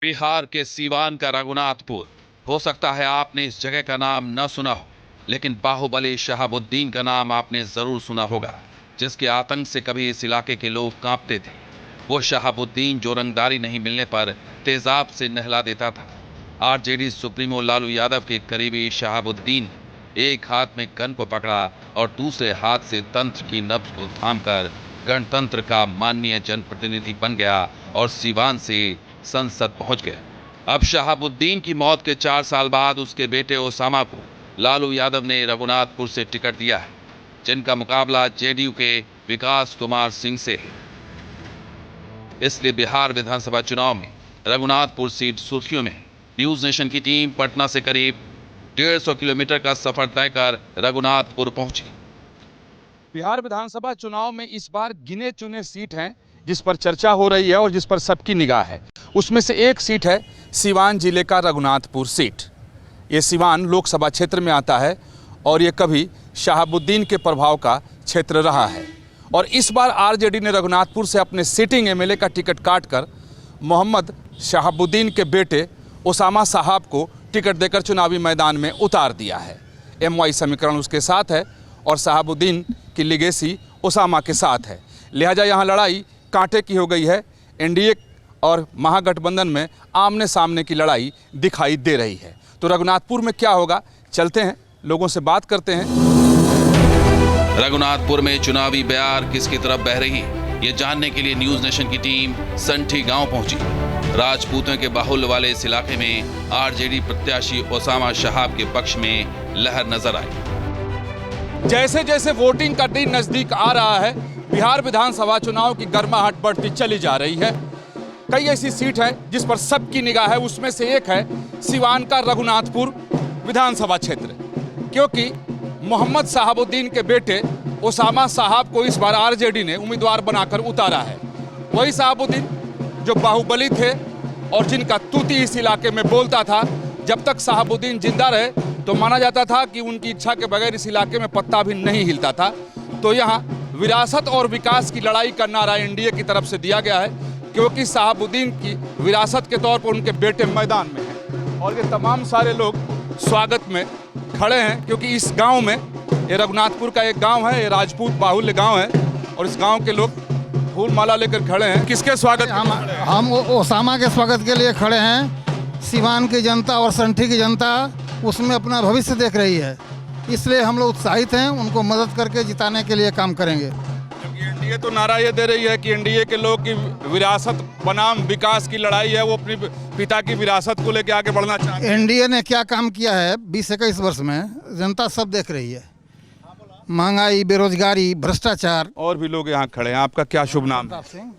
बिहार के सीवान का रघुनाथपुर। हो सकता है आपने इस जगह का नाम न सुना हो, लेकिन बाहुबली शहाबुद्दीन का नाम आपने जरूर सुना होगा, जिसके आतंक से कभी इस इलाके के लोग कांपते थे। वो शहाबुद्दीन जो रंगदारी नहीं मिलने पर तेजाब से नहला देता था। आरजेडी सुप्रीमो लालू यादव के करीबी शहाबुद्दीन एक हाथ में गन को पकड़ा और दूसरे हाथ से तंत्र की नब्ज को थामकर गणतंत्र का माननीय जनप्रतिनिधि बन गया और सीवान से संसद पहुंच गया। अब शहाबुद्दीन की मौत के 4 साल बाद उसके बेटे ओसामा को लालू यादव ने रघुनाथपुर से टिकट दिया है, जिनका मुकाबला जेडीयू के विकास कुमार सिंह से है। इसलिए बिहार विधानसभा चुनाव में रघुनाथपुर सीट सुर्खियों में। न्यूज नेशन की टीम पटना से करीब 150 किलोमीटर का सफर तय कर रघुनाथपुर पहुंची। बिहार विधानसभा चुनाव में इस बार गिने चुने सीट हैं जिस पर चर्चा हो रही है और जिस पर सबकी निगाह है। उसमें से एक सीट है सीवान जिले का रघुनाथपुर सीट। ये सीवान लोकसभा क्षेत्र में आता है और ये कभी शहाबुद्दीन के प्रभाव का क्षेत्र रहा है। और इस बार आरजेडी ने रघुनाथपुर से अपने सिटिंग एमएलए का टिकट काटकर मोहम्मद शहाबुद्दीन के बेटे ओसामा साहब को टिकट देकर चुनावी मैदान में उतार दिया है। एमवाई समीकरण उसके साथ है और शहाबुद्दीन की लिगेसी ओसामा के साथ है। लिहाजा यहाँ लड़ाई कांटे की हो गई है। एनडीए और महागठबंधन में आमने सामने की लड़ाई दिखाई दे रही है। तो रघुनाथपुर में क्या होगा, चलते हैं, लोगों से बात करते हैं। रघुनाथपुर में चुनावी बयार किसकी तरफ बह रही, ये जानने के लिए न्यूज नेशन की टीम संठी गांव पहुंची। राजपूतों के बाहुल्य वाले इस इलाके में आरजेडी प्रत्याशी ओसामा साहब के पक्ष में लहर नजर आई। जैसे जैसे वोटिंग का दिन नजदीक आ रहा है, बिहार विधानसभा चुनाव की गर्माहट बढ़ती चली जा रही है। कई ऐसी सीट है जिस पर सबकी निगाह है। उसमें से एक है सीवान का रघुनाथपुर विधानसभा क्षेत्र, क्योंकि मोहम्मद शहाबुद्दीन के बेटे ओसामा साहब को इस बार आरजेडी ने उम्मीदवार बनाकर उतारा है। वही शहाबुद्दीन जो बाहुबली थे और जिनका तूती इस इलाके में बोलता था। जब तक शहाबुद्दीन जिंदा रहे तो माना जाता था कि उनकी इच्छा के बगैर इस इलाके में पत्ता भी नहीं हिलता था। तो यहाँ विरासत और विकास की लड़ाई का नारा एनडीए की तरफ से दिया गया है, क्योंकि शहाबुद्दीन की विरासत के तौर पर उनके बेटे मैदान में हैं। और ये तमाम सारे लोग स्वागत में खड़े हैं, क्योंकि इस गांव में, ये रघुनाथपुर का एक गांव है, ये राजपूत बाहुल्य गांव है और इस गांव के लोग फूल माला लेकर खड़े हैं। किसके स्वागत? हम ओसामा के स्वागत के लिए खड़े हैं। सीवान की जनता और संठी की जनता उसमें अपना भविष्य देख रही है, इसलिए हम लोग उत्साहित हैं। उनको मदद करके जिताने के लिए काम करेंगे। एनडीए तो नारा ये दे रही है कि एनडीए के लोग की विरासत बनाम विकास की लड़ाई है, वो अपनी पिता की विरासत को लेकर आगे बढ़ना चाहते हैं। एनडीए ने क्या काम किया है 20-21 वर्ष में, जनता सब देख रही है। महंगाई, बेरोजगारी, भ्रष्टाचार। और भी लोग यहाँ खड़े हैं। आपका क्या शुभ नाम है?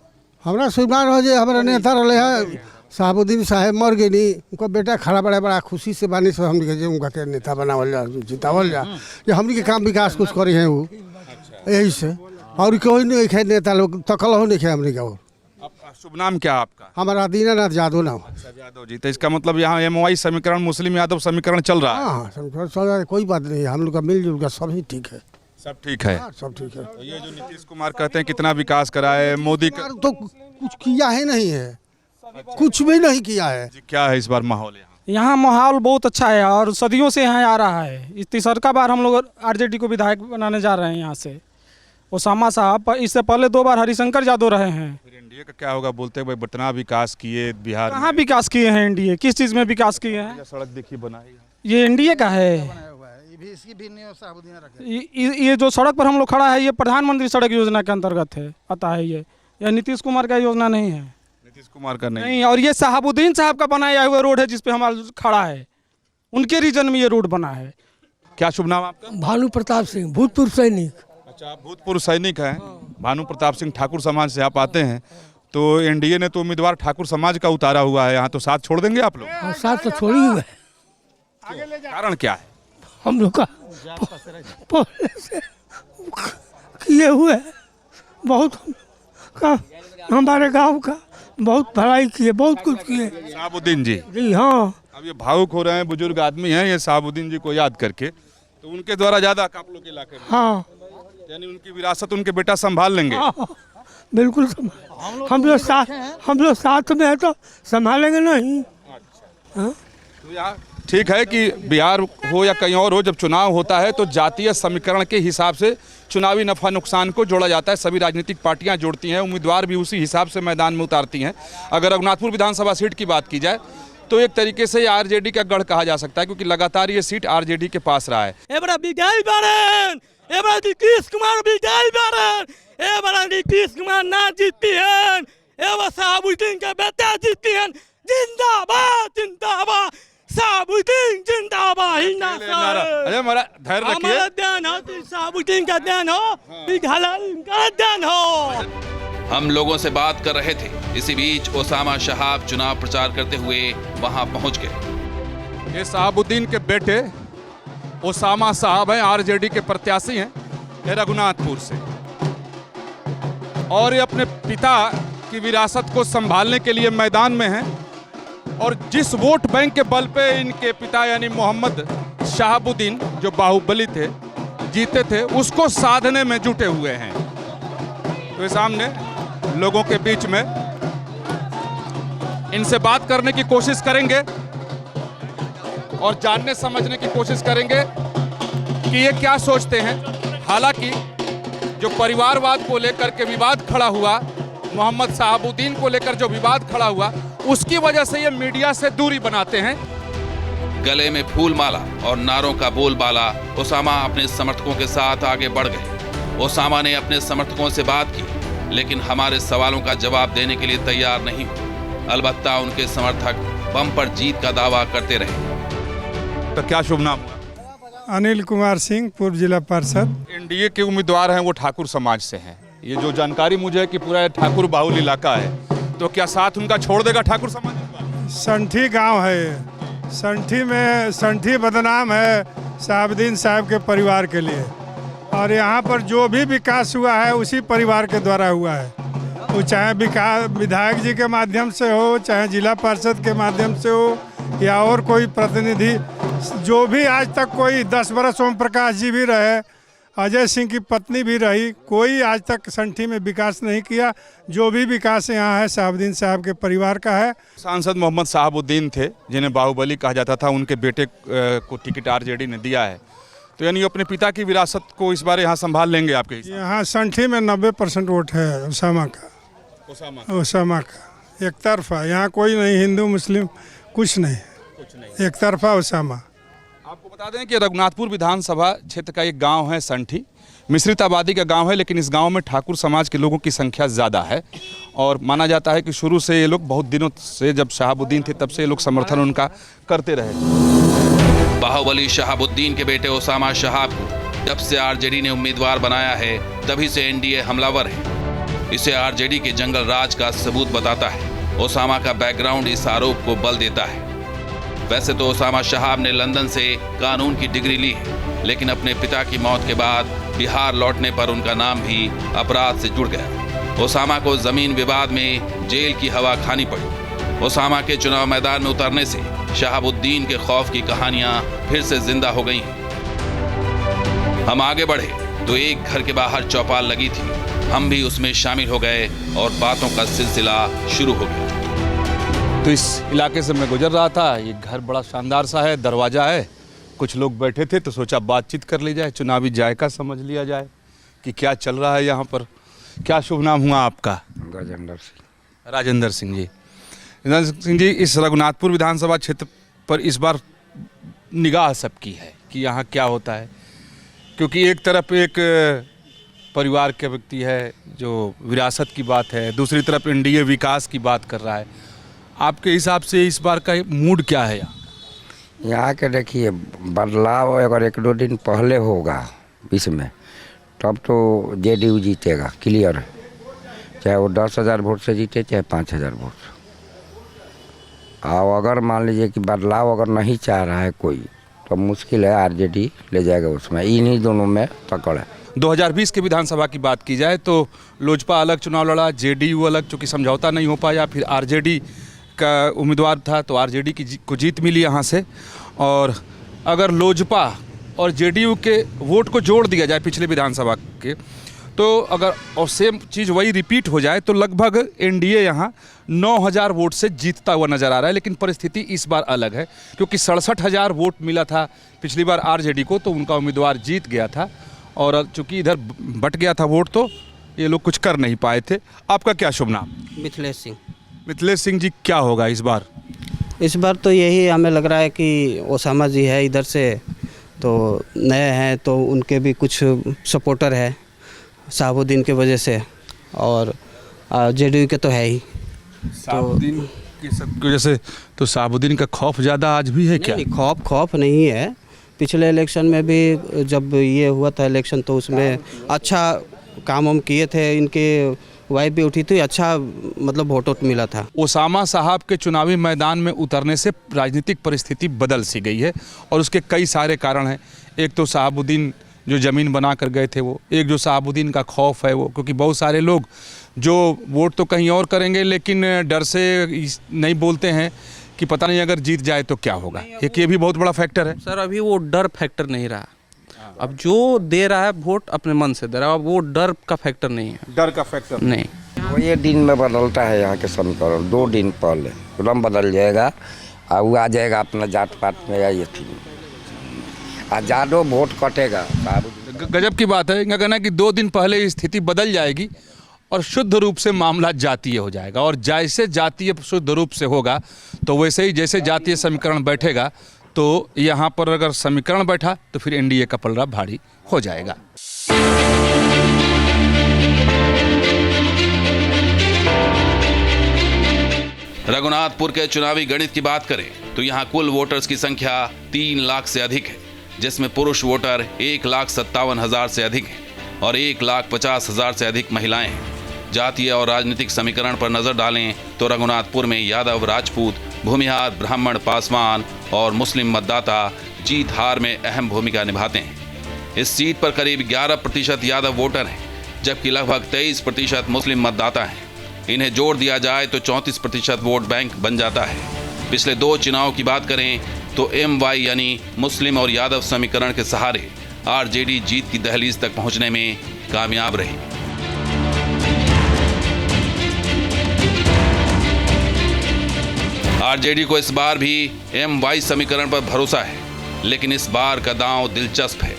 हमारा शुभ नाम हो जो हमारा नेता रहे हैं शहाबुद्दीन साहब मर गई नहीं, उनका बेटा खड़ा बड़ा खुशी से बानी से हम उनका के नेता बनावल जा, जितावल जा, ये हमनी के काम विकास कुछ करे हैं वो, यही से। और कोई नहीं है नेता लोग तकल हो नहीं है हमनी का। और शुभ नाम क्या आपका? हमारा दीनानाथ यादव नाम। यादव जी, तो इसका मतलब यहाँ एमवाई समीकरण, मुस्लिम यादव समीकरण चल रहा है। हाँ, समीकरण चल रहा है, कोई बात नहीं है। हम लोग का मिलजुल का सब ही ठीक है। सब ठीक है? सब ठीक है। तो ये जो नीतीश कुमार कहते हैं कितना विकास करा है, मोदी का तो कुछ किया ही नहीं है, कुछ भी नहीं किया है। क्या है इस बार माहौल यहाँ? यहाँ माहौल बहुत अच्छा है और सदियों से यहाँ आ रहा है। इस तीसरा बार हम लोग आरजेडी को विधायक बनाने जा रहे हैं यहाँ से। ओसामा साहब, इससे पहले 2 बार हरिशंकर यादव रहे हैं। फिर एनडीए का क्या होगा? बोलते हैं भाई इतना विकास किए बिहार में। कहाँ विकास किए हैं एनडीए? किस चीज़ में विकास किए हैं? सड़क देखिए बनाई, ये एनडीए का है। ये जो सड़क पर हम लोग खड़ा है ये प्रधानमंत्री सड़क योजना के अंतर्गत है, पता है। ये नीतीश कुमार का योजना नहीं है। नीतीश कुमार का नहीं। और ये शहाबुद्दीन साहब का बनाया हुआ रोड है जिसपे हमारा खड़ा है, उनके रीजन में ये रोड बना है। क्या शुभ नाम आपका? भानु प्रताप सिंह, भूतपूर्व सैनिक। अच्छा, आप भूतपूर्व सैनिक हैं। भानु प्रताप सिंह ठाकुर समाज से आप आते हैं, तो एनडीए ने तो उम्मीदवार ठाकुर समाज का उतारा हुआ है यहाँ, तो साथ छोड़ देंगे आप लोग? हाँ, साथ तो छोड़ी हुए। कारण क्या है? हम लोग का पहले से किए हुए बहुत हमारे गांव का बहुत भलाई किए, बहुत कुछ किए। शहाबुद्दीन जी? जी हाँ। अब ये भावुक हो रहे हैं, बुजुर्ग आदमी हैं ये शहाबुद्दीन जी को याद करके, तो उनके द्वारा ज्यादा आप लोग के इलाके में। हाँ, यानी उनकी विरासत उनके बेटा संभाल लेंगे। हाँ, बिल्कुल हम लोग साथ में है तो संभालेंगे नहीं। हाँ? तो यहाँ ठीक है कि बिहार हो या कहीं और हो, जब चुनाव होता है तो जातीय समीकरण के हिसाब से चुनावी नफा नुकसान को जोड़ा जाता है। सभी राजनीतिक पार्टियां जोड़ती हैं, उम्मीदवार भी उसी हिसाब से मैदान में उतारती हैं। अगर रघुनाथपुर विधानसभा सीट की बात की जाए तो एक तरीके से आरजेडी का गढ़ कहा जा सकता है, क्योंकि लगातार ये सीट आरजेडी के पास रहा है। नीतीश कुमार नीतीश कुमार ना जीतती हैं, शहाबुद्दीन के बेटा जीतती हैं। जिंदाबाद जिंदाबाद शहाबुद्दीन जिंदाबाद। अरे हमारा धैर्य रखिए, हमारा ध्यान हो, शहाबुद्दीन का ध्यान हो, इनका ध्यान हो। हम लोगों से बात कर रहे थे, इसी बीच ओसामा शहाब चुनाव प्रचार करते हुए वहां पहुंच गए। ये शहाबुद्दीन के बेटे ओसामा साहब हैं, आरजेडी के प्रत्याशी हैं, ये रघुनाथपुर से, और ये अपने पिता की विरासत को संभालने के लिए मैदान में हैं। और जिस वोट बैंक के बल पे इनके पिता यानी मोहम्मद शहाबुद्दीन जो बाहुबली थे, जीते थे, उसको साधने में जुटे हुए हैं। तो सामने लोगों के बीच में इनसे बात करने की कोशिश करेंगे और जानने समझने की कोशिश करेंगे कि ये क्या सोचते हैं। हालांकि जो परिवारवाद को लेकर के विवाद खड़ा हुआ, मोहम्मद शहाबुद्दीन को लेकर जो विवाद खड़ा हुआ, उसकी वजह से ये मीडिया से दूरी बनाते हैं। गले में फूल माला और नारों का बोलबाला, ओसामा अपने समर्थकों के साथ आगे बढ़ गए। ओसामा ने अपने समर्थकों से बात की, लेकिन हमारे सवालों का जवाब देने के लिए तैयार नहीं हुए। अलबत्ता उनके समर्थक बम्पर जीत का दावा करते रहे। तो क्या शुभ नाम? अनिल कुमार सिंह, पूर्व जिला पार्षद। एनडीए के उम्मीदवार हैं, वो ठाकुर समाज से हैं। ये जो जानकारी मुझे है कि पूरा ठाकुर बाहुल इलाका है, तो क्या साथ उनका छोड़ देगा ठाकुर समाज? संठी गांव है, संठी बदनाम है शहाबुद्दीन साहब के परिवार के लिए, और यहाँ पर जो भी विकास हुआ है उसी परिवार के द्वारा हुआ है। वो चाहे विधायक जी के माध्यम से हो, चाहे जिला पार्षद के माध्यम से हो, या और कोई प्रतिनिधि, जो भी आज तक कोई 10 बरस ओम प्रकाश जी भी रहे, अजय सिंह की पत्नी भी रही, कोई आज तक संठी में विकास नहीं किया। जो भी विकास यहाँ है शहाबुद्दीन साहब के परिवार का है। सांसद मोहम्मद शहाबुद्दीन थे, जिन्हें बाहुबली कहा जाता था, उनके बेटे को टिकट आरजेडी ने दिया है। तो यानी अपने पिता की विरासत को इस बार यहाँ संभाल लेंगे आपके? यहाँ संठी में 90% वोट है ओसामा का, एक तरफा। यहाँ कोई नहीं, हिंदू मुस्लिम कुछ नहीं, एक तरफा ओसामा। आपको बता दें कि रघुनाथपुर विधानसभा क्षेत्र का एक गांव है संठी, मिश्रित आबादी का गांव है, लेकिन इस गांव में ठाकुर समाज के लोगों की संख्या ज़्यादा है। और माना जाता है कि शुरू से ये लोग, बहुत दिनों से, जब शहाबुद्दीन थे तब से ये लोग समर्थन उनका करते रहे। बाहुबली शहाबुद्दीन के बेटे ओसामा शहाब को जब से आरजेडी ने उम्मीदवार बनाया है, तभी से एनडीए हमलावर है। इसे आरजेडी के जंगल राज का सबूत बताता है। ओसामा का बैकग्राउंड इस आरोप को बल देता है। वैसे तो ओसामा शहाब ने लंदन से कानून की डिग्री ली है, लेकिन अपने पिता की मौत के बाद बिहार लौटने पर उनका नाम भी अपराध से जुड़ गया। ओसामा को जमीन विवाद में जेल की हवा खानी पड़ी। ओसामा के चुनाव मैदान में उतरने से शहाबुद्दीन के खौफ की कहानियां फिर से जिंदा हो गई हैं। हम आगे बढ़े तो एक घर के बाहर चौपाल लगी थी। हम भी उसमें शामिल हो गए और बातों का सिलसिला शुरू हो गया। तो इस इलाके से मैं गुजर रहा था। ये घर बड़ा शानदार सा है, दरवाज़ा है, कुछ लोग बैठे थे, तो सोचा बातचीत कर ली जाए, चुनावी जायका समझ लिया जाए कि क्या चल रहा है यहाँ पर। क्या शुभ नाम हुआ आपका? राजेंद्र सिंह। राजेंद्र सिंह जी। राजेंद्र सिंह जी, इस रघुनाथपुर विधानसभा क्षेत्र पर इस बार निगाह सबकी है कि यहाँ क्या होता है, क्योंकि एक तरफ एक परिवार के व्यक्ति है जो विरासत की बात है, दूसरी तरफ एनडीए विकास की बात कर रहा है। आपके हिसाब से इस बार का मूड क्या है यहाँ के? देखिए, बदलाव अगर 1-2 दिन पहले होगा बीच में, तब तो जेडीयू जीतेगा, क्लियर है। चाहे वो 10,000 वोट से जीते, चाहे 5,000 वोट से। और अगर मान लीजिए कि बदलाव अगर नहीं चाह रहा है कोई, तो मुश्किल है, आरजेडी ले जाएगा उसमें। इन्हीं दोनों में पकड़ है। 2020 के विधानसभा की बात की जाए तो लोजपा अलग चुनाव लड़ा, जेडीयू अलग, चूँकि समझौता नहीं हो पाया, फिर आरजेडी का उम्मीदवार था तो आरजेडी को जीत मिली यहाँ से। और अगर लोजपा और जेडीयू के वोट को जोड़ दिया जाए पिछले विधानसभा के, तो अगर और सेम चीज़ वही रिपीट हो जाए तो लगभग एनडीए यहाँ 9,000 वोट से जीतता हुआ नज़र आ रहा है। लेकिन परिस्थिति इस बार अलग है, क्योंकि 67,000 वोट मिला था पिछली बार आरजेडी को, तो उनका उम्मीदवार जीत गया था। और चूंकि इधर बट गया था वोट, तो ये लोग कुछ कर नहीं पाए थे। आपका क्या शुभ नाम? मिथिलेश सिंह। मिथिलेश सिंह जी, क्या होगा इस बार? इस बार तो यही हमें लग रहा है कि ओसामा जी है इधर से, तो नए हैं, तो उनके भी कुछ सपोर्टर है शहाबुद्दीन के वजह से, और जेडीयू के तो है ही। शहाबुद्दीन की सबकी वजह से तो शहाबुद्दीन का खौफ ज़्यादा आज भी है क्या? नहीं, खौफ नहीं है। पिछले इलेक्शन में भी जब ये हुआ था इलेक्शन, तो उसमें अच्छा काम हम किए थे, इनके वाइफ भी उठी थी, अच्छा मतलब वोट मिला था। ओसामा साहब के चुनावी मैदान में उतरने से राजनीतिक परिस्थिति बदल सी गई है, और उसके कई सारे कारण हैं। एक तो शहाबुद्दीन जो ज़मीन बना कर गए थे वो, एक जो शहाबुद्दीन का खौफ है वो, क्योंकि बहुत सारे लोग जो वोट तो कहीं और करेंगे लेकिन डर से नहीं बोलते हैं कि पता नहीं अगर जीत जाए तो क्या होगा। एक ये भी बहुत बड़ा फैक्टर है। सर अभी वो डर फैक्टर नहीं रहा, अब जो दे रहा है वोट अपने मन से दे रहा है, अब वो डर का फैक्टर नहीं है। डर का फैक्टर नहीं, वो ये दिन में बदलता है यहाँ के समीकरण। 2 दिन पहले तुरंत बदल जाएगा और वो आ जाएगा अपना जात पात में या ये थी, आजादो वोट कटेगा। गजब की बात है। इनका कहना है कि 2 दिन पहले स्थिति बदल जाएगी और शुद्ध रूप से मामला जातीय हो जाएगा, और जैसे जातीय शुद्ध रूप से होगा तो वैसे ही जैसे जातीय समीकरण बैठेगा, तो यहाँ पर अगर समीकरण बैठा तो फिर एनडीए का पलड़ा भारी हो जाएगा। रघुनाथपुर के चुनावी गणित की बात करें तो यहाँ कुल वोटर्स की संख्या 3 लाख से अधिक है, जिसमें पुरुष वोटर 1,57,000 से अधिक हैं और 1,50,000 से अधिक महिलाएं हैं। जातीय और राजनीतिक समीकरण पर नजर डालें तो रघुनाथपुर में यादव, राजपूत, भूमिहार, ब्राह्मण, पासवान और मुस्लिम मतदाता जीत हार में अहम भूमिका निभाते हैं। इस सीट पर करीब 11% यादव वोटर हैं, जबकि लगभग 23% मुस्लिम मतदाता हैं। इन्हें जोड़ दिया जाए तो 34% वोट बैंक बन जाता है। पिछले 2 चुनाव की बात करें तो MY यानी मुस्लिम और यादव समीकरण के सहारे आरजेडी जीत की दहलीज तक पहुंचने में कामयाब रही। आरजेडी को इस बार भी MY समीकरण पर भरोसा है, लेकिन इस बार का दांव दिलचस्प है।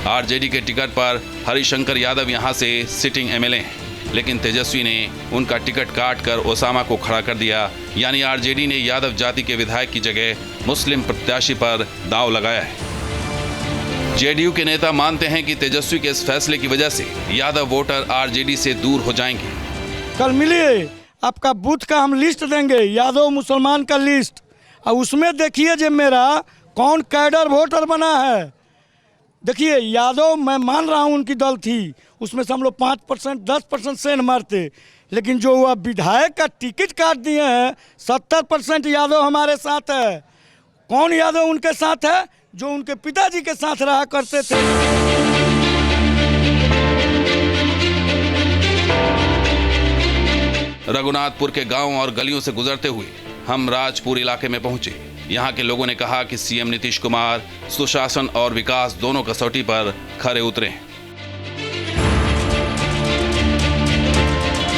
आरजेडी के टिकट पर हरिशंकर यादव यहां से सिटिंग MLA हैं, लेकिन तेजस्वी ने उनका टिकट काट कर ओसामा को खड़ा कर दिया, यानी आरजेडी ने यादव जाति के विधायक की जगह मुस्लिम प्रत्याशी पर दांव लगाया है। जेडीयू के नेता मानते हैं कि तेजस्वी के इस फैसले की वजह से यादव वोटर आरजेडी से दूर हो जाएंगे। कल मिलिए, आपका बूथ का हम लिस्ट देंगे, यादव मुसलमान का लिस्ट, और उसमें देखिए जब मेरा कौन कैडर वोटर बना है। देखिए यादव, मैं मान रहा हूँ उनकी दल थी, उसमें से हम लोग 5% 10% सेंध मारते, लेकिन जो वह विधायक का टिकट काट दिए हैं 70% यादव हमारे साथ है। कौन यादव उनके साथ है? जो उनके पिताजी के साथ रहा करते थे। रघुनाथपुर के गांव और गलियों से गुजरते हुए हम राजपुर इलाके में पहुंचे। यहाँ के लोगों ने कहा कि सीएम नीतीश कुमार सुशासन और विकास दोनों कसौटी पर खरे उतरे हैं।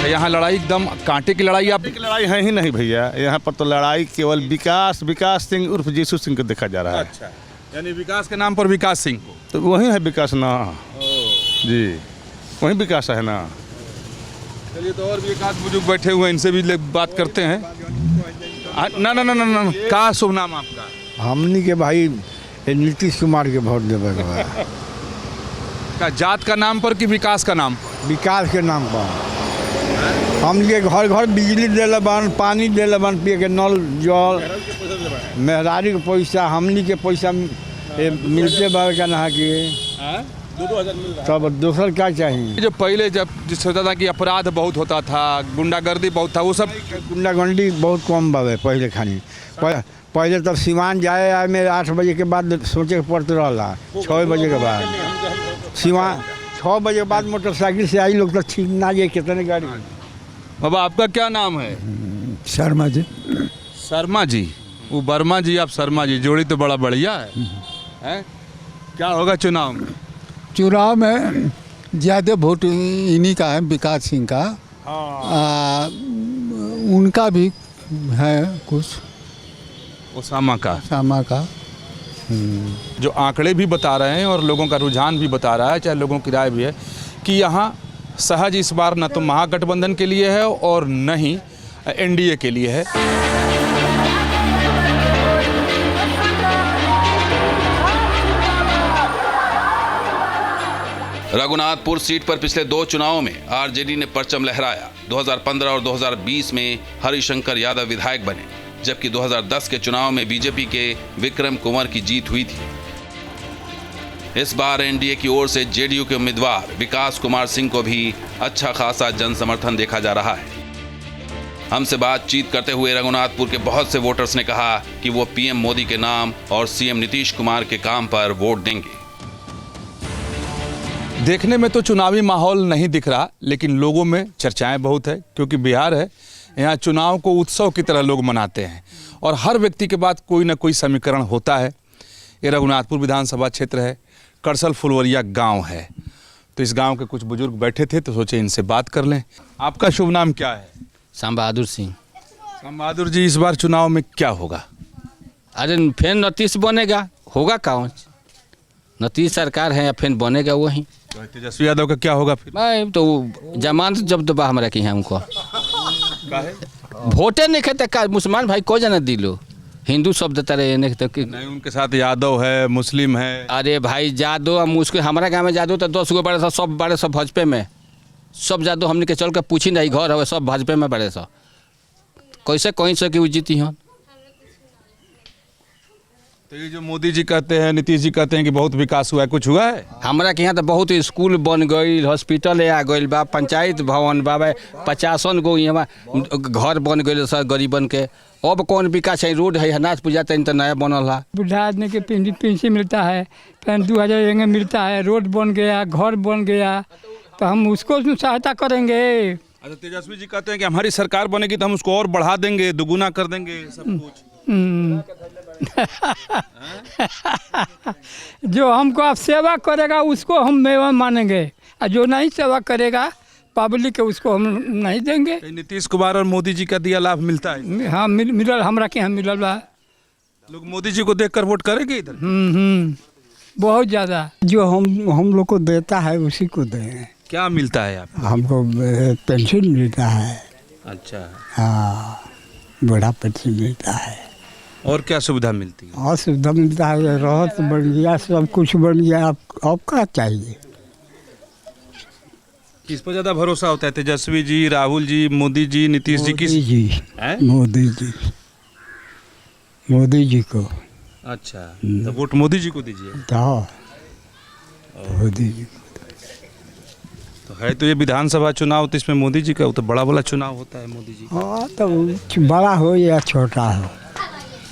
यहाँ लड़ाई एकदम कांटे की लड़ाई, आप की लड़ाई है ही नहीं भैया। यहाँ पर तो लड़ाई केवल विकास सिंह उर्फ जीसू सिंह को देखा जा रहा है। अच्छा, यानी विकास के नाम पर विकास सिंह को, तो वही है विकास ना जी, वही विकास है ना। चलिए, तो और भी एक आध बुजुर्ग बैठे हुए हैं, इनसे भी बात करते हैं। ना ना ना ना ना, का शुभ नाम आपका? हमनी के भाई नीतीश कुमार के वोट देवे का जात का नाम पर कि विकास का नाम? विकास के नाम पर। हम के घर घर बिजली दिले बन, पानी दिले बन, पिए के नल जल, मेहरारी के पैसा, हमनी के पैसा मिलते बार का नहा के, तब दूसर क्या चाहिए? जो पहले जब जिस होता था कि अपराध बहुत होता था, गुंडागर्दी बहुत था, वो सब गुंडागर्दी बहुत कम बावे पहले खानी। पहले तब सिवान जाए आए में 8 बजे के बाद सोचे के पड़ते रहा, 6 बजे के बाद सिवान 6 बजे के बाद मोटरसाइकिल से आई लोग तो ठीक ना जाए कितने गाड़ी। बाबा आपका क्या नाम है? शर्मा जी। शर्मा जी, वो वर्मा जी, आप शर्मा जी, जोड़ी तो बड़ा बढ़िया है। क्या होगा चुनाव में? चुनाव में ज़्यादा वोट इन्हीं का है, विकास सिंह का। उनका भी है कुछ, ओसामा का। जो आंकड़े भी बता रहे हैं और लोगों का रुझान भी बता रहा है, चाहे लोगों की राय भी है कि यहाँ सहज इस बार न तो महागठबंधन के लिए है और न ही एनडीए के लिए है। रघुनाथपुर सीट पर पिछले 2 चुनावों में आरजेडी ने परचम लहराया। 2015 और 2020 में हरिशंकर यादव विधायक बने, जबकि 2010 के चुनाव में बीजेपी के विक्रम कुंवर की जीत हुई थी। इस बार एनडीए की ओर से जेडीयू के उम्मीदवार विकास कुमार सिंह को भी अच्छा खासा जन समर्थन देखा जा रहा है। हमसे बातचीत करते हुए रघुनाथपुर के बहुत से वोटर्स ने कहा कि वो पीएम मोदी के नाम और सीएम नीतीश कुमार के काम पर वोट देंगे। देखने में तो चुनावी माहौल नहीं दिख रहा, लेकिन लोगों में चर्चाएं बहुत है, क्योंकि बिहार है, यहाँ चुनाव को उत्सव की तरह लोग मनाते हैं और हर व्यक्ति के बाद कोई ना कोई समीकरण होता है। ये रघुनाथपुर विधानसभा क्षेत्र है, करसल फुलवरिया गांव है, तो इस गांव के कुछ बुजुर्ग बैठे थे तो सोचे इनसे बात कर लें। आपका शुभ नाम क्या है? श्याम बहादुर सिंह। श्याम बहादुर जी, इस बार चुनाव में क्या होगा? अरे फिर नीतीश बनेगा, होगा कौन? नीतीश सरकार है या फिर बनेगा वही। तो तेजस्वी यादव का क्या होगा फिर? मैं तो जमानत जब दबा हमारा की है हमको वोटे नहीं खेते का मुसलमान भाई को जाना दिलो, हिंदू सब देता रहे नहीं, उनके साथ यादव है, मुस्लिम है। अरे भाई जादव मुश्किल, हमारा गाँव में जादव तो 10 गो बड़े सब बड़े सब भाजपे में, सब जादव हमने के चल के पूछी नहीं घर है सब भाजपा में बड़े सब, कैसे कहीं से कि जीती हैं। तो ये जो मोदी जी कहते हैं, नीतीश जी कहते हैं कि बहुत विकास हुआ है, कुछ हुआ है? हमारा के यहाँ तो बहुत स्कूल बन गई, हॉस्पिटल आ गई बा, पंचायत भवन बा, 50 गो यहाँ घर बन गए सर गरीबन के। अब कौन विकास है? रोड है अनाज पूजा तो नया बनल है, बुढ़ा आदमी के पेंशन मिलता है, फिर 2000 मिलता है, रोड बन गया, घर बन गया, तो हम उसको सहायता करेंगे। अच्छा, तेजस्वी जी कहते हैं कि हमारी सरकार बनेगी तो हम उसको और बढ़ा देंगे, दुगुना कर देंगे सब कुछ। जो हमको आप सेवा करेगा उसको हम मेवा मानेंगे, और जो नहीं सेवा करेगा पब्लिक के उसको हम नहीं देंगे। नीतीश कुमार और मोदी जी का दिया लाभ मिलता है? हाँ मिलल, हमरा के यहाँ मिलल बा। लोग मोदी जी को देखकर वोट करेंगे इधर? बहुत ज़्यादा। जो हम लोग को देता है उसी को दें। क्या मिलता है आपको? हमको पेंशन मिलता है। अच्छा। हाँ, बड़ा पेंशन मिलता है। और क्या सुविधा मिलती है? और सुविधा मिलता है, राहत बन गया, सब कुछ बन गया। अब क्या चाहिए? किस पर ज़्यादा भरोसा होता है? तेजस्वी जी, राहुल जी, मोदी जी, नीतीश जी? किस? मोदी जी को। अच्छा, तो वोट मोदी जी को दीजिए। मोदी जी तो है, तो ये विधानसभा चुनाव तो इसमें मोदी जी का तो बड़ा वाला चुनाव होता है। मोदी जी हाँ, तो बड़ा हो या छोटा हो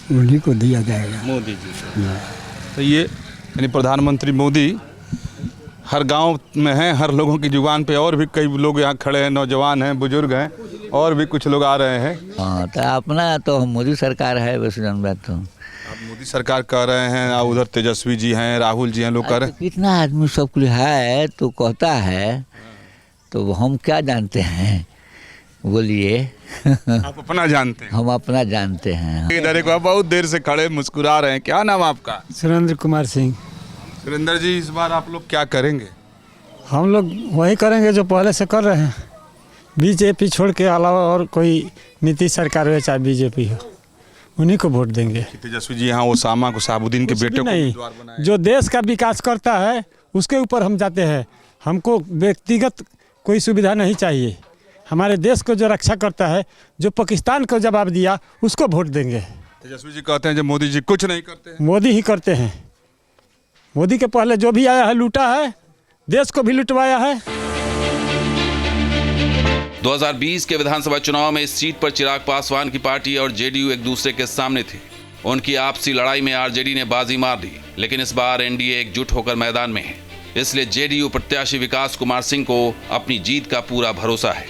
उन्हीं को दिया जाएगा, मोदी जी। तो ये यानी प्रधानमंत्री मोदी हर गांव में हैं, हर लोगों की जुबान पे। और भी कई लोग यहाँ खड़े हैं, नौजवान हैं, बुजुर्ग हैं, और भी कुछ लोग आ रहे हैं। हाँ, तो अपना तो मोदी सरकार है, बस बात तो आप मोदी सरकार कह रहे हैं, और उधर तेजस्वी जी हैं, राहुल जी हैं, लोग कह रहे हैं। कितना आदमी सब कुछ है तो कहता है, तो हम क्या जानते हैं? बोलिए। आप अपना जानते हैं? हम अपना जानते हैं। इधर एक बहुत देर से खड़े मुस्कुरा रहे हैं। क्या नाम आपका? सुरेंद्र कुमार सिंह। सुरेंद्र जी, इस बार आप लोग क्या करेंगे? हम लोग वही करेंगे जो पहले से कर रहे हैं, बीजेपी छोड़ के अलावा और कोई नीतीश सरकार हो चाहे बीजेपी हो, उन्हीं को वोट देंगे। तेजस्वी जी यहाँ ओसामा को, साबुद्दीन के बेटे को उम्मीदवार बनाए। जो देश का विकास करता है उसके ऊपर हम जाते हैं। हमको व्यक्तिगत कोई सुविधा नहीं चाहिए। हमारे देश को जो रक्षा करता है, जो पाकिस्तान को जवाब दिया, उसको वोट देंगे। तेजस्वी जी कहते हैं जो मोदी जी कुछ नहीं करते हैं। मोदी ही करते हैं। मोदी के पहले जो भी आया है लूटा है, देश को भी लुटवाया है। 2020 के विधानसभा चुनाव में इस सीट पर चिराग पासवान की पार्टी और जेडीयू एक दूसरे के सामने थे। उनकी आपसी लड़ाई में आरजेडी ने बाजी मार दी, लेकिन इस बार एनडीए एकजुट होकर मैदान में है। इसलिए जेडीयू प्रत्याशी विकास कुमार सिंह को अपनी जीत का पूरा भरोसा है।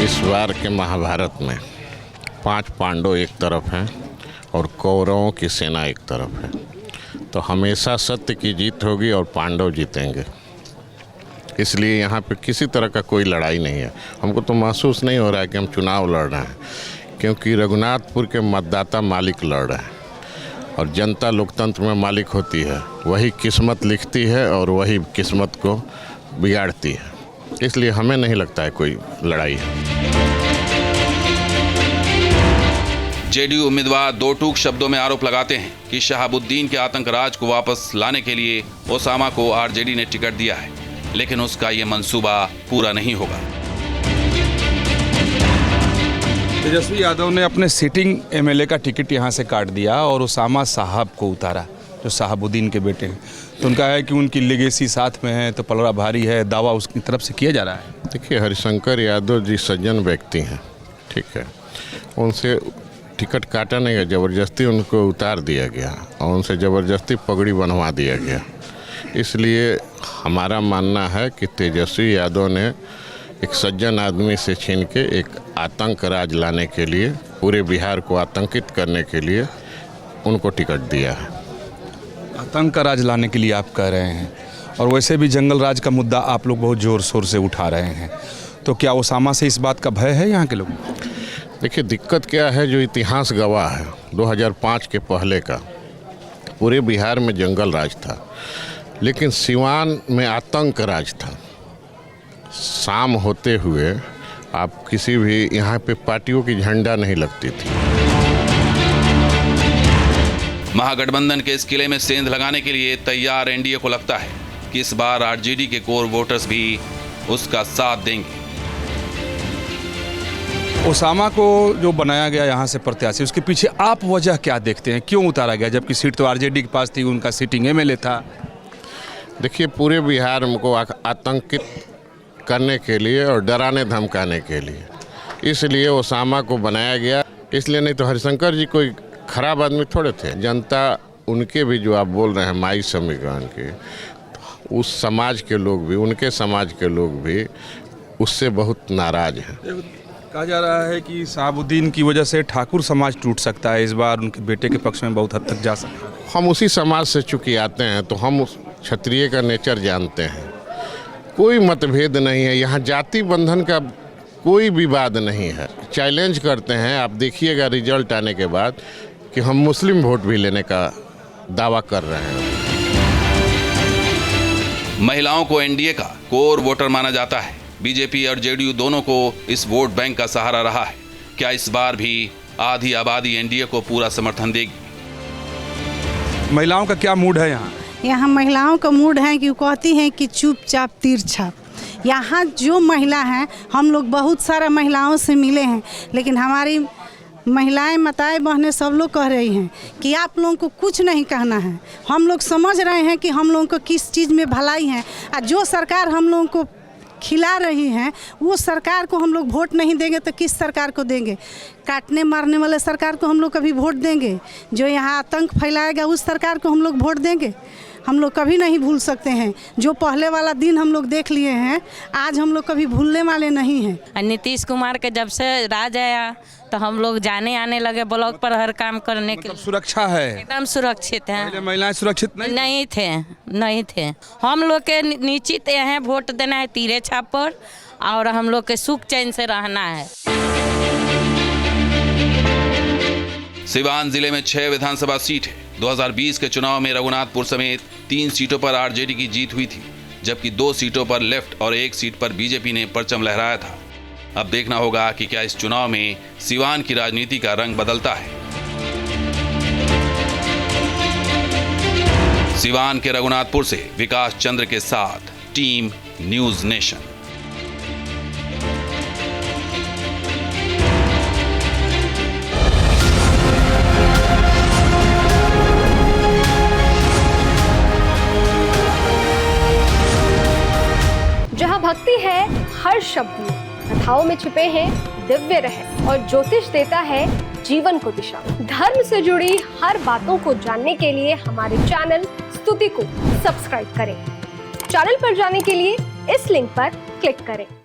इस बार के महाभारत में 5 पांडव एक तरफ हैं और कौरवों की सेना एक तरफ है, तो हमेशा सत्य की जीत होगी और पांडव जीतेंगे। इसलिए यहाँ पे किसी तरह का कोई लड़ाई नहीं है। हमको तो महसूस नहीं हो रहा है कि हम चुनाव लड़ रहे हैं, क्योंकि रघुनाथपुर के मतदाता मालिक लड़ रहे हैं और जनता लोकतंत्र में मालिक होती है, वही किस्मत लिखती है और वही किस्मत को बिगाड़ती है। इसलिए हमें नहीं लगता है कोई लड़ाई है। जेडीयू उम्मीदवार दो टूक शब्दों में आरोप लगाते हैं कि शहाबुद्दीन के आतंक राज को वापस लाने के लिए ओसामा को आरजेडी ने टिकट दिया है, लेकिन उसका ये मंसूबा पूरा नहीं होगा। तेजस्वी यादव ने अपने सिटिंग एमएलए का टिकट यहाँ से काट दिया और ओसामा साहब को उतारा, जो शहाबुद्दीन के बेटे हैं। तो उनका है कि उनकी लेगेसी साथ में है, तो पलड़ा भारी है, दावा उसकी तरफ से किया जा रहा है। देखिए, हरिशंकर यादव जी सज्जन व्यक्ति हैं, ठीक है, उनसे टिकट काटा नहीं गया, ज़बरदस्ती उनको उतार दिया गया और उनसे ज़बरदस्ती पगड़ी बनवा दिया गया। इसलिए हमारा मानना है कि तेजस्वी यादव ने एक सज्जन आदमी से छीन के एक आतंक राज लाने के लिए, पूरे बिहार को आतंकित करने के लिए उनको टिकट दिया है। आतंक का राज लाने के लिए आप कह रहे हैं, और वैसे भी जंगल राज का मुद्दा आप लोग बहुत ज़ोर शोर से उठा रहे हैं, तो क्या ओसामा से इस बात का भय है यहाँ के लोगों को? देखिए, दिक्कत क्या है, जो इतिहास गवाह है 2005 के पहले का, पूरे बिहार में जंगल राज था, लेकिन सिवान में आतंक राज था। शाम होते हुए आप किसी भी यहाँ पे पार्टियों की झंडा नहीं लगती थी। महागठबंधन के इस किले में सेंध लगाने के लिए तैयार एनडीए को लगता है कि इस बार आरजेडी के कोर वोटर्स भी उसका साथ देंगे। ओसामा को जो बनाया गया यहाँ से प्रत्याशी, उसके पीछे आप वजह क्या देखते हैं, क्यों उतारा गया, जबकि सीट तो आरजेडी के पास थी, उनका सिटिंग एमएलए था? देखिए, पूरे बिहार को आतंकित करने के लिए और डराने धमकाने के लिए, इसलिए ओसामा को बनाया गया। इसलिए नहीं तो हरिशंकर जी कोई खराब आदमी थोड़े थे। जनता उनके भी, जो आप बोल रहे हैं माई समीकरण के, उस समाज के लोग भी, उनके समाज के लोग भी उससे बहुत नाराज हैं। कहा जा रहा है कि शहाबुद्दीन की वजह से ठाकुर समाज टूट सकता है, इस बार उनके बेटे के पक्ष में बहुत हद तक जा सकता है। हम उसी समाज से चूंकि आते हैं, तो हम उस क्षत्रिय का नेचर जानते हैं। कोई मतभेद नहीं है यहाँ, जाति बंधन का कोई विवाद नहीं है। चैलेंज करते हैं, आप देखिएगा रिजल्ट आने के बाद कि हम मुस्लिम वोट भी लेने का दावा कर रहे हैं। महिलाओं को एनडीए का कोर वोटर माना जाता है। बीजेपी और जेडीयू दोनों को इस वोट बैंक का सहारा रहा है। क्या इस बार भी आधी आबादी एनडीए को पूरा समर्थन देगी? महिलाओं का क्या मूड है यहाँ? यहाँ महिलाओं का मूड है कि कहती हैं कि चुपचाप तिरछा। यहाँ जो महिला हैं, हम लोग बहुत सारा महिलाओं से मिले हैं, लेकिन हमारी महिलाएं, माताएं, बहनें सब लोग कह रही हैं कि आप लोगों को कुछ नहीं कहना है। हम लोग समझ रहे हैं कि हम लोगों को किस चीज़ में भलाई है, और जो सरकार हम लोगों को खिला रही हैं, वो सरकार को हम लोग वोट नहीं देंगे तो किस सरकार को देंगे? काटने मारने वाले सरकार को हम लोग कभी वोट देंगे? जो यहाँ आतंक फैलाएगा उस सरकार को हम लोग वोट देंगे? हम लोग कभी नहीं भूल सकते हैं। जो पहले वाला दिन हम लोग देख लिए हैं, आज हम लोग कभी भूलने वाले नहीं हैं। नीतीश कुमार के जब से राज आया तो हम लोग जाने आने लगे ब्लॉक पर हर काम करने के लिए। सुरक्षा है, एकदम सुरक्षित हैं। पहले महिलाएं सुरक्षित नहीं थे। हम लोग के निश्चित है वोट देना है तीरे छाप पर, और हम लोग के सुख चैन से रहना है। सिवान जिले में 6 विधानसभा सीट है। 2020 के चुनाव में रघुनाथपुर समेत 3 सीटों पर आरजेडी की जीत हुई थी, जबकि 2 सीटों पर लेफ्ट और 1 सीट पर बीजेपी ने परचम लहराया था। अब देखना होगा कि क्या इस चुनाव में सिवान की राजनीति का रंग बदलता है। सिवान के रघुनाथपुर से विकास चंद्र के साथ टीम न्यूज़ नेशन। जहाँ भक्ति है हर शब्द में, कथाओं में छुपे हैं दिव्य रहस्य, और ज्योतिष देता है जीवन को दिशा। धर्म से जुड़ी हर बातों को जानने के लिए हमारे चैनल स्तुति को सब्सक्राइब करें। चैनल पर जाने के लिए इस लिंक पर क्लिक करें।